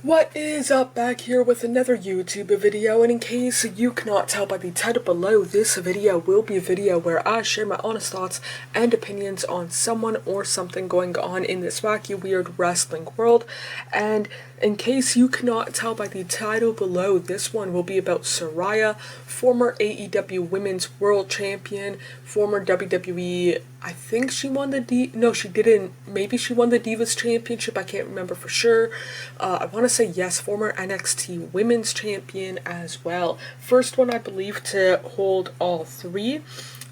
What is up, back here with another YouTube video, and in case you cannot tell by the title below, this video will be a video where I share my honest thoughts and opinions on someone or something going on in this wacky, weird wrestling world. And in case you cannot tell by the title below, this one will be about Saraya, former AEW Women's World Champion, former WWE, I think she won the no, she didn't, maybe she won the Divas Championship, I can't remember for sure. I want to say yes, former NXT Women's Champion as well. First one, I believe, to hold all three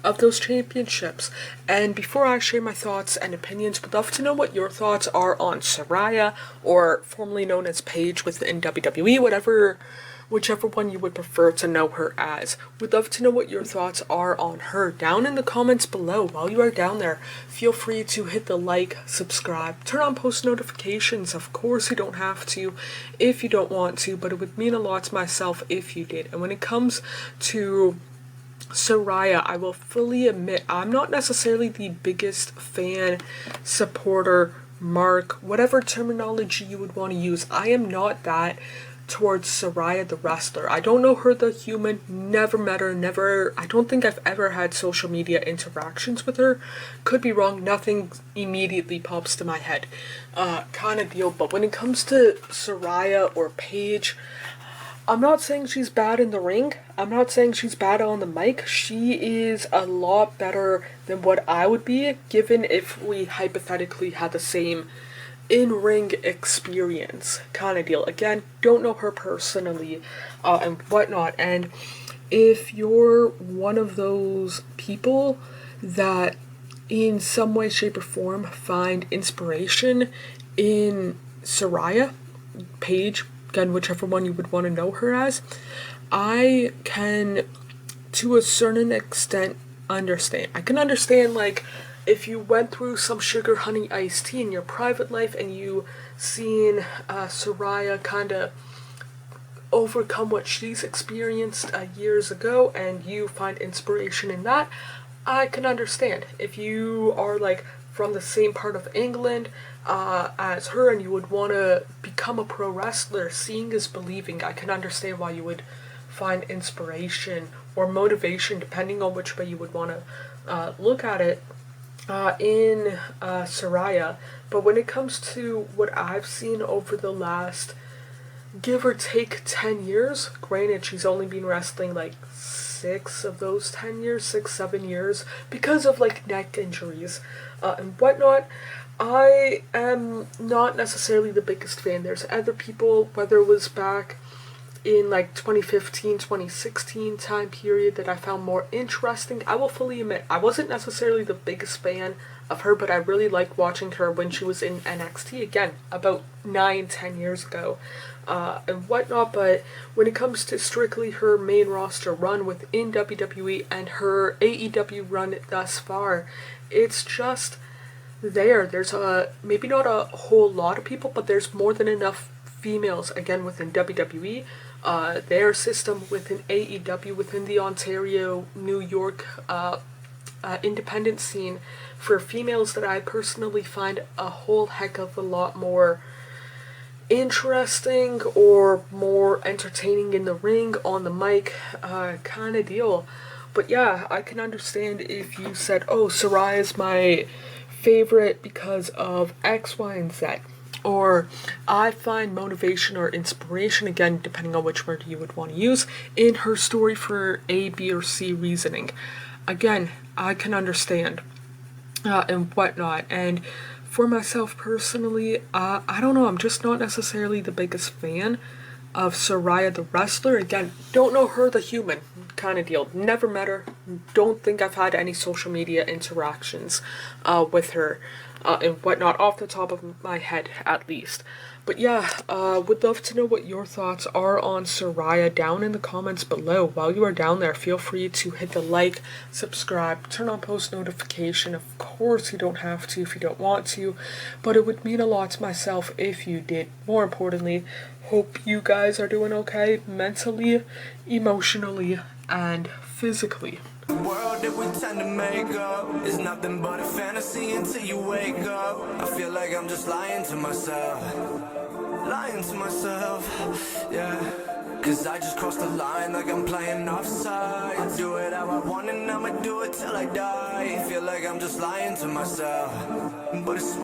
of those championships. And before I share my thoughts and opinions, would love to know what your thoughts are on Saraya, or formerly known as Paige within WWE, whichever one you would prefer to know her as. Would love to know what your thoughts are on her down in the comments below. While you are down there, feel free to hit the like, subscribe, turn on post notifications. Of course you don't have to if you don't want to, but it would mean a lot to myself if you did. And when it comes to Saraya, I will fully admit I'm not necessarily the biggest fan, supporter, mark, whatever terminology you would want to use. I am not that towards Saraya the wrestler. I don't know her the human, never met her, I don't think I've ever had social media interactions with her. Could be wrong, nothing immediately pops to my head kind of deal. But when it comes to Saraya or Paige, I'm not saying she's bad in the ring. I'm not saying she's bad on the mic. She is a lot better than what I would be, given if we hypothetically had the same in-ring experience kind of deal. Again, don't know her personally and whatnot. And if you're one of those people that in some way, shape, or form find inspiration in Saraya, Paige, again, whichever one you would want to know her as, I can, to a certain extent, understand. I can understand, like, if you went through some sugar honey iced tea in your private life and you seen Saraya kind of overcome what she's experienced years ago and you find inspiration in that, I can understand. If you are like from the same part of England as her and you would want to become a pro wrestler, seeing is believing. I can understand why you would find inspiration or motivation, depending on which way you would want to look at it, in Saraya. But when it comes to what I've seen over the last, give or take, 10 years, granted she's only been wrestling like 6 of those 10 years, 7 years, because of like neck injuries and whatnot, I am not necessarily the biggest fan. There's other people, whether it was back in like 2015, 2016 time period, that I found more interesting. I will fully admit I wasn't necessarily the biggest fan of her, but I really liked watching her when she was in NXT, again, about 9-10 years ago and whatnot. But when it comes to strictly her main roster run within WWE and her AEW run thus far, it's just there's maybe not a whole lot of people, but there's more than enough females, again, within WWE, their system within AEW, within the Ontario, New York independent scene, for females that I personally find a whole heck of a lot more interesting or more entertaining in the ring, on the mic, kind of deal. But yeah, I can understand if you said, oh, Saraya is my favorite because of X, Y, and Z. Or I find motivation or inspiration, again, depending on which word you would want to use, in her story for A, B, or C reasoning. Again, I can understand and whatnot. And for myself personally, I don't know, I'm just not necessarily the biggest fan of Saraya the wrestler. Again, don't know her the human kind of deal. Never met her. Don't think I've had any social media interactions with her and whatnot, off the top of my head at least. But yeah, would love to know what your thoughts are on Saraya down in the comments below. While you are down there, feel free to hit the like, subscribe, turn on post notification. Of course you don't have to if you don't want to, but it would mean a lot to myself if you did. More importantly, hope you guys are doing okay mentally, emotionally, and physically. The world that we tend to make up is nothing but a fantasy until you wake up. I feel like I'm just lying to myself. lying to myself, yeah. Cause I just crossed the line like I'm playing offside. Do it how I want and I'ma do it till I die. Feel like I'm just lying to myself, but it's